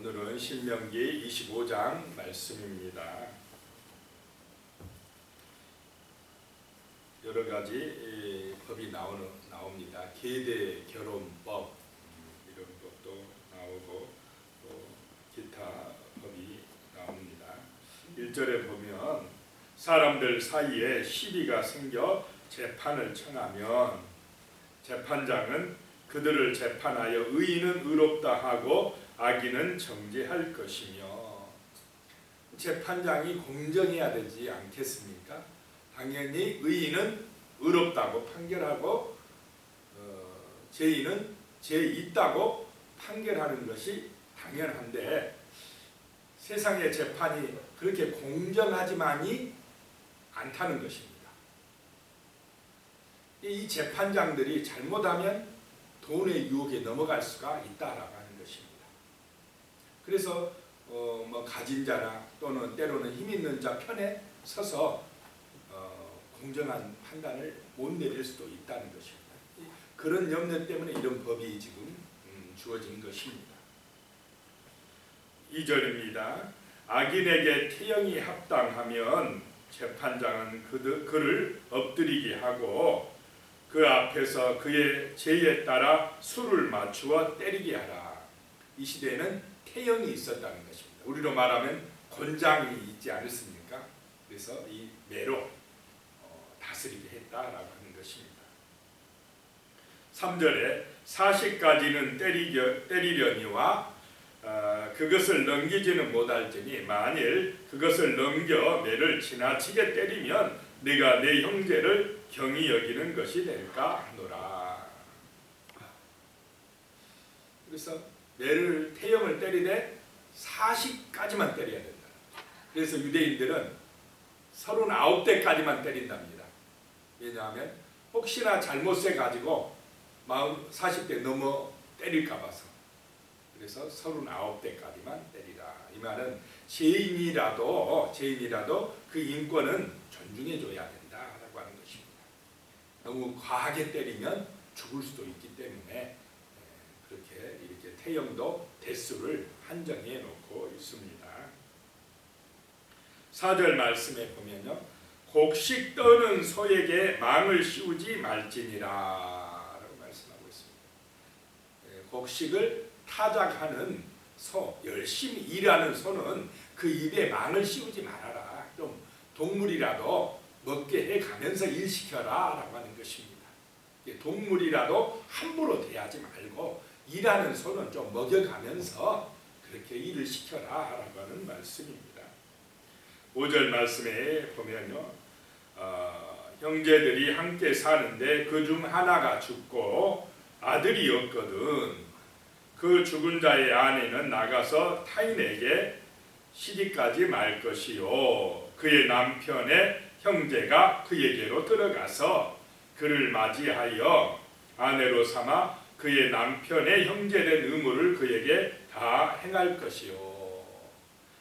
오늘은 신명기 25장 말씀입니다. 여러 가지 법이 나옵니다. 계대 결혼법 이런 법도 나오고 또 기타 법이 나옵니다. 1절에 보면 사람들 사이에 시비가 생겨 재판을 청하면 재판장은 그들을 재판하여 의인은 의롭다 하고 악인은 정죄할 것이며, 재판장이 공정해야 되지 않겠습니까? 당연히 의인은 의롭다고 판결하고 죄인은 죄 있다고 판결하는 것이 당연한데, 세상의 재판이 그렇게 공정하지만이 않다는 것입니다. 이 재판장들이 잘못하면 돈의 유혹에 넘어갈 수가 있다라고 하는 것입니다. 그래서 가진 자나 또는 때로는 힘 있는 자 편에 서서 공정한 판단을 못 내릴 수도 있다는 것입니다. 그런 염려 때문에 이런 법이 지금 주어진 것입니다. 2절입니다. 악인에게 태형이 합당하면 재판장은 그를 엎드리게 하고 그 앞에서 그의 죄에 따라 수를 맞추어 때리게 하라. 이 시대에는 태형이 있었다는 것입니다. 우리로 말하면 권장이 있지 않습니까? 그래서 이 매로 다스리게 했다라고 하는 것입니다. 3절에 40까지는 때리려니와 그것을 넘기지는 못할지니 만일 그것을 넘겨 매를 지나치게 때리면 네가 내 형제를 경히 여기는 것이 될까 하노라. 그래서 매를 태형을 때리되 40까지만 때려야 된다. 그래서 유대인들은 39대까지만 때린답니다. 왜냐하면 혹시나 잘못해 가지고 40대 넘어 때릴까 봐서. 그래서 39대까지만 때리라. 이 말은 죄인이라도 그 인권은 존중해 줘야 된다라고 하는 것입니다. 너무 과하게 때리면 죽을 수도 있기 때문에 이렇게 태형도 대수를 한정해 놓고 있습니다. 4절 말씀에 보면요, 곡식 떠는 소에게 망을 씌우지 말지니라 라고 말씀하고 있습니다. 곡식을 타작하는 소, 열심히 일하는 소는 그 입에 망을 씌우지 말아라. 좀 동물이라도 먹게 해가면서 일시켜라 라고 하는 것입니다. 동물이라도 함부로 대하지 말고 일하는 소는 좀 먹여가면서 그렇게 일을 시켜라 라고 하는 말씀입니다. 5절 말씀에 보면요, 형제들이 함께 사는데 그중 하나가 죽고 아들이 없거든 그 죽은 자의 아내는 나가서 타인에게 시집가지 말 것이요 그의 남편의 형제가 그에게로 들어가서 그를 맞이하여 아내로 삼아 그의 남편의 형제된 의무를 그에게 다 행할 것이요.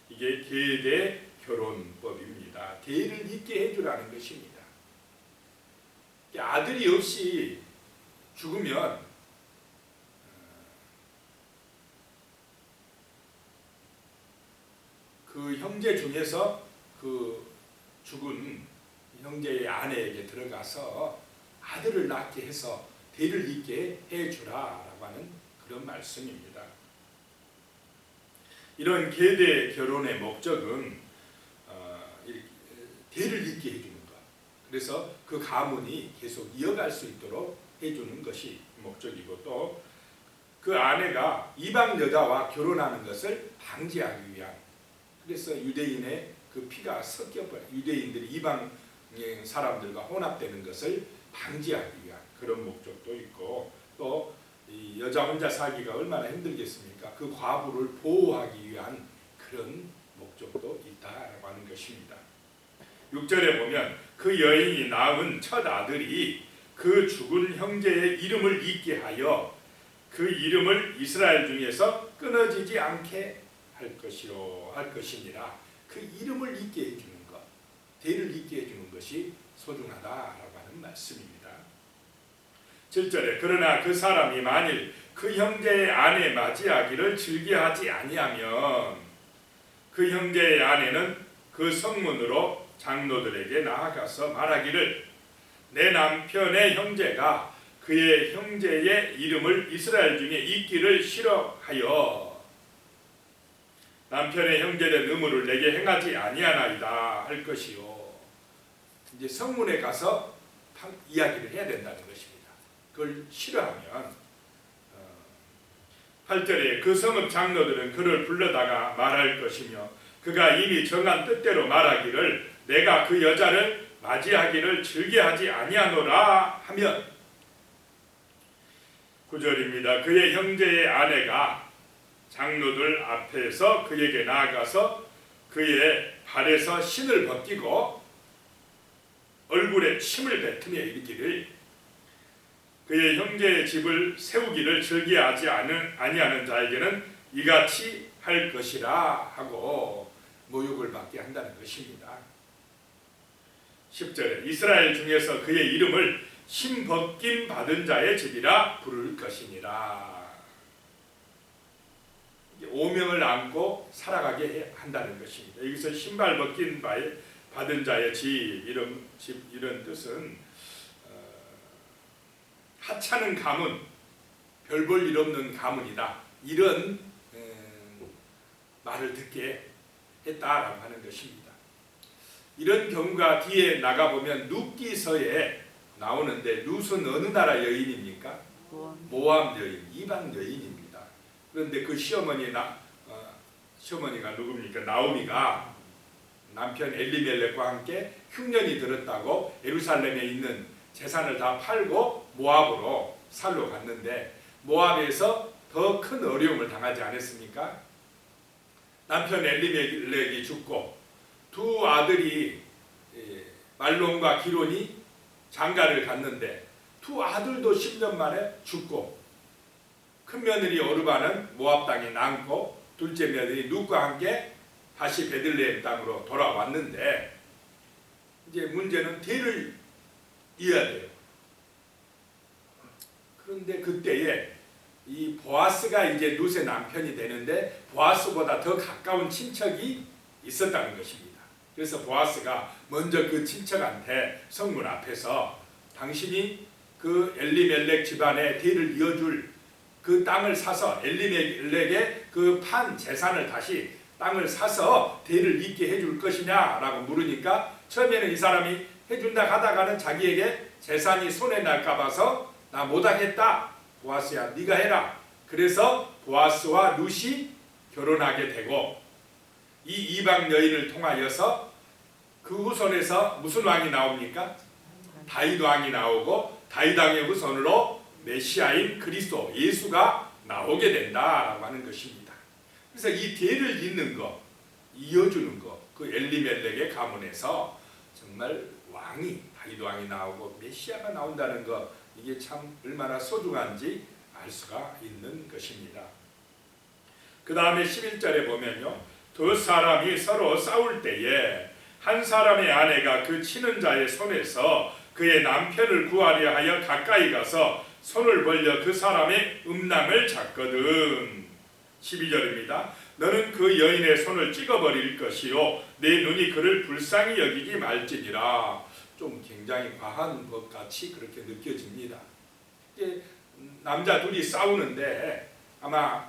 이게 계대 결혼법입니다. 대를 잇게 해주라는 것입니다. 아들이 없이 죽으면 그 형제 중에서 그 죽은 형제의 아내에게 들어가서 아들을 낳게 해서 대를 잇게 해주라라고 하는 그런 말씀입니다. 이런 계대 결혼의 목적은 대를 잇게 해주는 것, 그래서 그 가문이 계속 이어갈 수 있도록 해주는 것이 목적이고, 또 그 아내가 이방 여자와 결혼하는 것을 방지하기 위한, 그래서 유대인의 그 피가 섞여버려 유대인들이 이방 사람들과 혼합되는 것을 방지하기 위한 그런 목적도 있고, 또 이 여자 혼자 살기가 얼마나 힘들겠습니까? 그 과부를 보호하기 위한 그런 목적도 있다라고 하는 것입니다. 6절에 보면 그 여인이 낳은 첫 아들이 그 죽은 형제의 이름을 잊게 하여 그 이름을 이스라엘 중에서 끊어지지 않게 할 것이니라. 그 이름을 잊게 해주는 것, 대를 잊게 해주는 것이 소중하다라고 하는 말씀입니다. 7절에 그러나 그 사람이 만일 그 형제의 아내 맞이하기를 즐겨하지 아니하면 그 형제의 아내는 그 성문으로 장로들에게 나아가서 말하기를 내 남편의 형제가 그의 형제의 이름을 이스라엘 중에 잊기를 싫어하여 남편의 형제된 의무를 내게 행하지 아니하나이다 할 것이요. 이제 성문에 가서 이야기를 해야 된다는 것입니다. 그걸 싫어하면 8절에 그 성읍 장로들은 그를 불러다가 말할 것이며 그가 이미 정한 뜻대로 말하기를 내가 그 여자를 맞이하기를 즐겨하지 아니하노라 하면 9절입니다. 그의 형제의 아내가 장로들 앞에서 그에게 나아가서 그의 발에서 신을 벗기고 얼굴에 침을 뱉으며 이르기를 그의 형제의 집을 세우기를 즐겨하지 아니하는 자에게는 이같이 할 것이라 하고 모욕을 받게 한다는 것입니다. 10절에 이스라엘 중에서 그의 이름을 신벗김 받은 자의 집이라 부를 것이니라. 오명을 안고 살아가게 한다는 것입니다. 여기서 신발 벗긴 받은 자의 집 이런 뜻은 하찮은 가문, 별 볼 일 없는 가문이다. 이런 말을 듣게 했다라고 하는 것입니다. 이런 경우가 뒤에 나가보면 룻기서에 나오는데 룻은 어느 나라 여인입니까? 모압 여인, 이방 여인입니다. 그런데 그 시어머니가 누굽니까? 나오미가 남편 엘리멜렉과 함께 흉년이 들었다고 예루살렘에 있는 재산을 다 팔고 모압으로 살러 갔는데 모압에서 더 큰 어려움을 당하지 않았습니까? 남편 엘리멜렉이 죽고 두 아들이 말론과 기론이 장가를 갔는데 두 아들도 10년 만에 죽고 큰 며느리 오르바는 모압 땅에 남고 둘째 며느리 룻과 함께 다시 베들레헴 땅으로 돌아왔는데 이제 문제는 대를 이어야 돼요. 그런데 그때에 이 보아스가 이제 룻의 남편이 되는데 보아스보다 더 가까운 친척이 있었다는 것입니다. 그래서 보아스가 먼저 그 친척한테 성문 앞에서 당신이 그 엘리멜렉 집안의 대를 이어줄 그 땅을 사서 엘리멜렉의 그 판 재산을 다시 땅을 사서 대를 잇게 해줄 것이냐라고 물으니까 처음에는 이 사람이 해준다 하다가는 자기에게 재산이 손에 날까 봐서 나 못하겠다. 보아스야 네가 해라. 그래서 보아스와 룻이 결혼하게 되고 이 이방 여인을 통하여서 그 후손에서 무슨 왕이 나옵니까? 다윗 왕이 나오고 다윗 왕의 후손으로 메시아인 그리스도 예수가 나오게 된다라고 하는 것입니다. 그래서 이 대를 잇는 거, 이어주는 거, 그 엘리멜렉의 가문에서 정말 왕이 다윗 왕이 나오고 메시아가 나온다는 거 이게 참 얼마나 소중한지 알 수가 있는 것입니다. 그 다음에 11절에 보면요. 두 사람이 서로 싸울 때에 한 사람의 아내가 그 치는 자의 손에서 그의 남편을 구하려 하여 가까이 가서 손을 벌려 그 사람의 음낭을 잡거든. 12절입니다. 너는 그 여인의 손을 찍어버릴 것이요 내 눈이 그를 불쌍히 여기지 말지니라. 좀 굉장히 과한 것 같이 그렇게 느껴집니다. 이제 남자 둘이 싸우는데 아마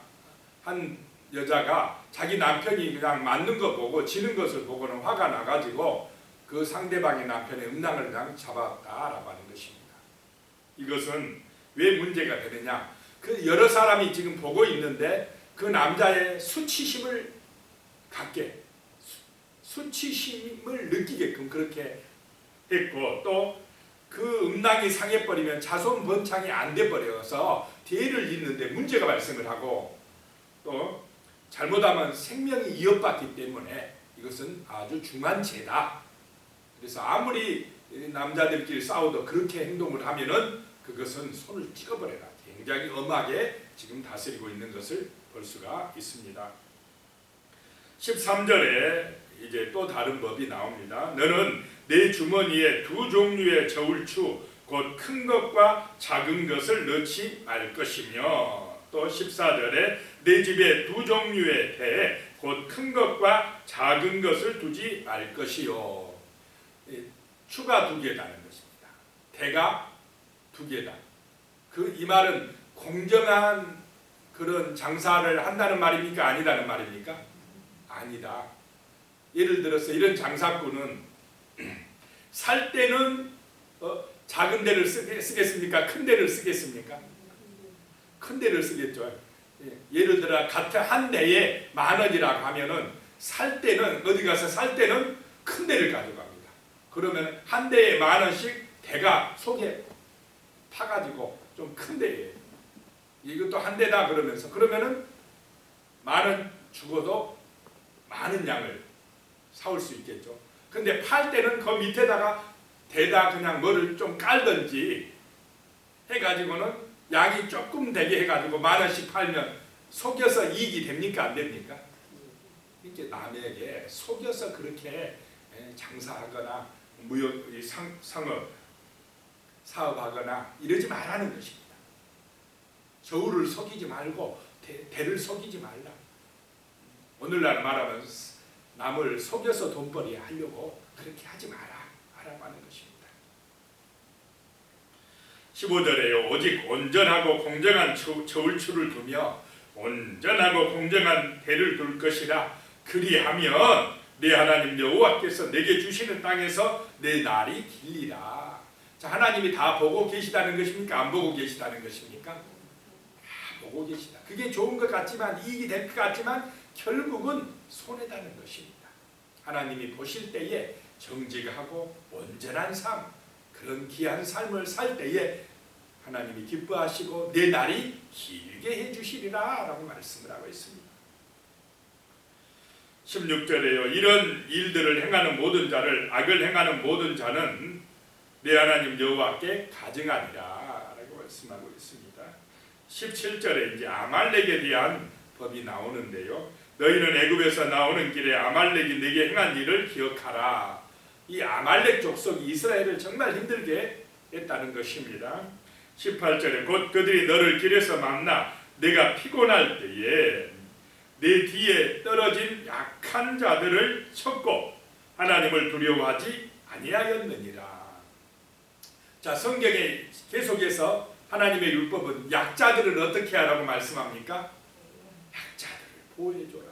한 여자가 자기 남편이 그냥 맞는 거 보고 지는 것을 보고는 화가 나가지고 그 상대방의 남편의 음낭을 그냥 잡았다라고 하는 것입니다. 이것은 왜 문제가 되느냐? 그 여러 사람이 지금 보고 있는데 그 남자의 수치심을 갖게, 수치심을 느끼게끔 그렇게 했고 또 그 음낭이 상해버리면 자손 번창이 안 돼버려서 대를 잇는데 문제가 발생을 하고 또 잘못하면 생명이 이어받기 때문에 이것은 아주 중한 죄다. 그래서 아무리 남자들끼리 싸워도 그렇게 행동을 하면은 그것은 손을 찍어버려라. 굉장히 엄하게 지금 다스리고 있는 것을 볼 수가 있습니다. 13절에 이제 또 다른 법이 나옵니다. 너는 내 주머니에 두 종류의 저울추 곧 큰 것과 작은 것을 넣지 말 것이며 또 14절에 내 집에 두 종류의 대 곧 큰 것과 작은 것을 두지 말 것이요. 추가 두 개다는 것입니다. 대가 두 개다. 이 말은 공정한 그런 장사를 한다는 말입니까? 아니다는 말입니까? 아니다. 예를 들어서 이런 장사꾼은 살 때는 작은 데를 쓰겠습니까? 큰 데를 쓰겠습니까? 큰 데를 쓰겠죠. 예를 들어 같은 한 대에 10,000원이라고 하면은 살 때는 어디 가서 살 때는 큰 데를 가져갑니다. 그러면 한 대에 10,000원씩 대가 속에 파가지고 좀 큰 데에 이것도 한 대다 그러면은 10,000원 주고도 많은 양을 사올 수 있겠죠. 근데 팔 때는 그 밑에다가 대다 그냥 뭐를 좀 깔든지 해가지고는 양이 조금 되게 해가지고 10,000원씩 팔면 속여서 이익이 됩니까? 안 됩니까? 이렇게 남에게 속여서 그렇게 장사하거나 무역 상업 사업하거나 이러지 말라는 것입니다. 저울을 속이지 말고 대를 속이지 말라. 오늘날 말하면 남을 속여서 돈벌이 하려고 그렇게 하지 마라 하라고 하는 것입니다. 15절에요. 오직 온전하고 공정한 저울추를 두며 온전하고 공정한 대를 둘 것이라. 그리하면 내 하나님 여호와께서 내게 주시는 땅에서 내 날이 길리라. 자, 하나님이 다 보고 계시다는 것입니까? 안 보고 계시다는 것입니까? 다 보고 계시다. 그게 좋은 것 같지만 이익이 될 것 같지만 결국은 손해다는 것입니다. 하나님이 보실 때에 정직하고 온전한 삶, 그런 귀한 삶을 살 때에 하나님이 기뻐하시고 내 날이 길게 해주시리라 라고 말씀을 하고 있습니다. 16절에요. 이런 일들을 행하는 모든 자를 악을 행하는 모든 자는 내 하나님 여호와께 가증하리라 라고 말씀하고 있습니다. 17절에 이제 아말렉에 대한 법이 나오는데요. 너희는 애굽에서 나오는 길에 아말렉이 내게 행한 일을 기억하라. 이 아말렉 족속이 이스라엘을 정말 힘들게 했다는 것입니다. 18절에 곧 그들이 너를 길에서 만나 내가 피곤할 때에 내 뒤에 떨어진 약한 자들을 쳤고 하나님을 두려워하지 아니하였느니라. 자, 성경에 계속해서 하나님의 율법은 약자들을 어떻게 하라고 말씀합니까? 약자들을 보호해줘라.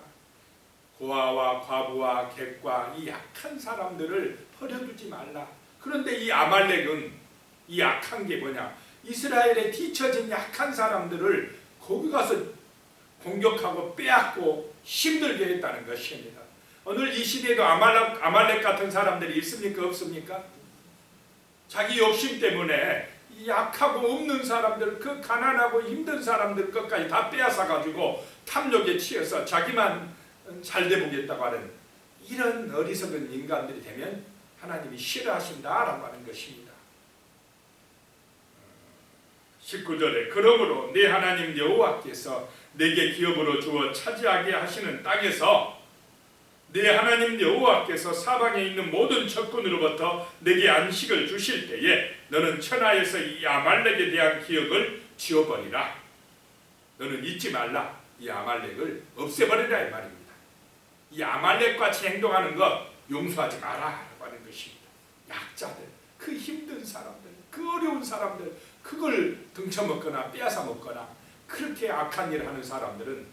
고아와 과부와 객과 이 약한 사람들을 버려두지 말라. 그런데 이 아말렉은 이 약한 게 뭐냐? 이스라엘에 뒤처진 약한 사람들을 거기 가서 공격하고 빼앗고 힘들게 했다는 것입니다. 오늘 이 시대에도 아말렉 같은 사람들이 있습니까? 없습니까? 자기 욕심 때문에 약하고 없는 사람들, 그 가난하고 힘든 사람들 것까지 다 빼앗아가지고 탐욕에 치여서 자기만 잘돼 보겠다고 하는 이런 어리석은 인간들이 되면 하나님이 싫어하신다라고 하는 것입니다. 19절에 그러므로 내 하나님 여호와께서 내게 기업으로 주어 차지하게 하시는 땅에서 내 하나님 여호와께서 사방에 있는 모든 적군으로부터 내게 안식을 주실 때에 너는 천하에서 이 아말렉에 대한 기억을 지워버리라. 너는 잊지 말라. 이 아말렉을 없애버리라 이 말입니다. 이 아말렉같이 행동하는 것 용서하지 마라 라고 하는 것입니다. 약자들, 그 힘든 사람들, 그 어려운 사람들, 그걸 등쳐먹거나 빼앗아 먹거나 그렇게 악한 일을 하는 사람들은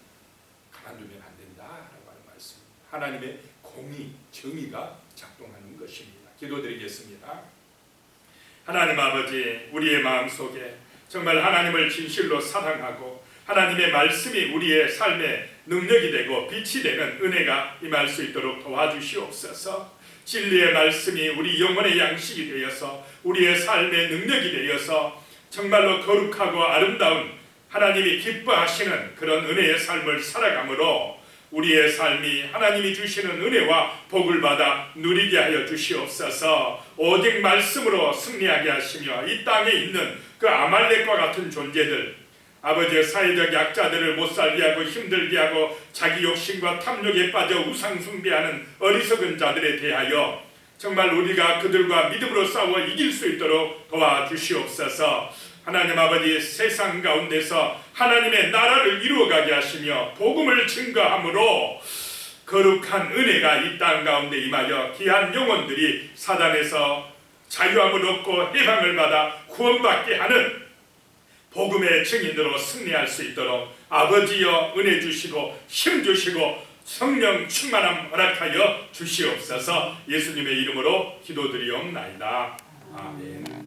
가만두면 안 된다라고 하는 말씀입니다. 하나님의 공의, 정의가 작동하는 것입니다. 기도드리겠습니다. 하나님 아버지, 우리의 마음속에 정말 하나님을 진실로 사랑하고 하나님의 말씀이 우리의 삶의 능력이 되고 빛이 되는 은혜가 임할 수 있도록 도와주시옵소서. 진리의 말씀이 우리 영혼의 양식이 되어서 우리의 삶의 능력이 되어서 정말로 거룩하고 아름다운 하나님이 기뻐하시는 그런 은혜의 삶을 살아가므로 우리의 삶이 하나님이 주시는 은혜와 복을 받아 누리게 하여 주시옵소서. 오직 말씀으로 승리하게 하시며 이 땅에 있는 그 아말렉과 같은 존재들, 아버지의 사회적 약자들을 못살게 하고 힘들게 하고 자기 욕심과 탐욕에 빠져 우상 숭배하는 어리석은 자들에 대하여 정말 우리가 그들과 믿음으로 싸워 이길 수 있도록 도와주시옵소서. 하나님 아버지, 세상 가운데서 하나님의 나라를 이루어가게 하시며 복음을 증거함으로 거룩한 은혜가 이 땅 가운데 임하여 귀한 영혼들이 사단에서 자유함을 얻고 해방을 받아 구원받게 하는 복음의 증인으로 승리할 수 있도록 아버지여 은혜 주시고 힘 주시고 성령 충만함 허락하여 주시옵소서. 예수님의 이름으로 기도드리옵나이다. 아멘.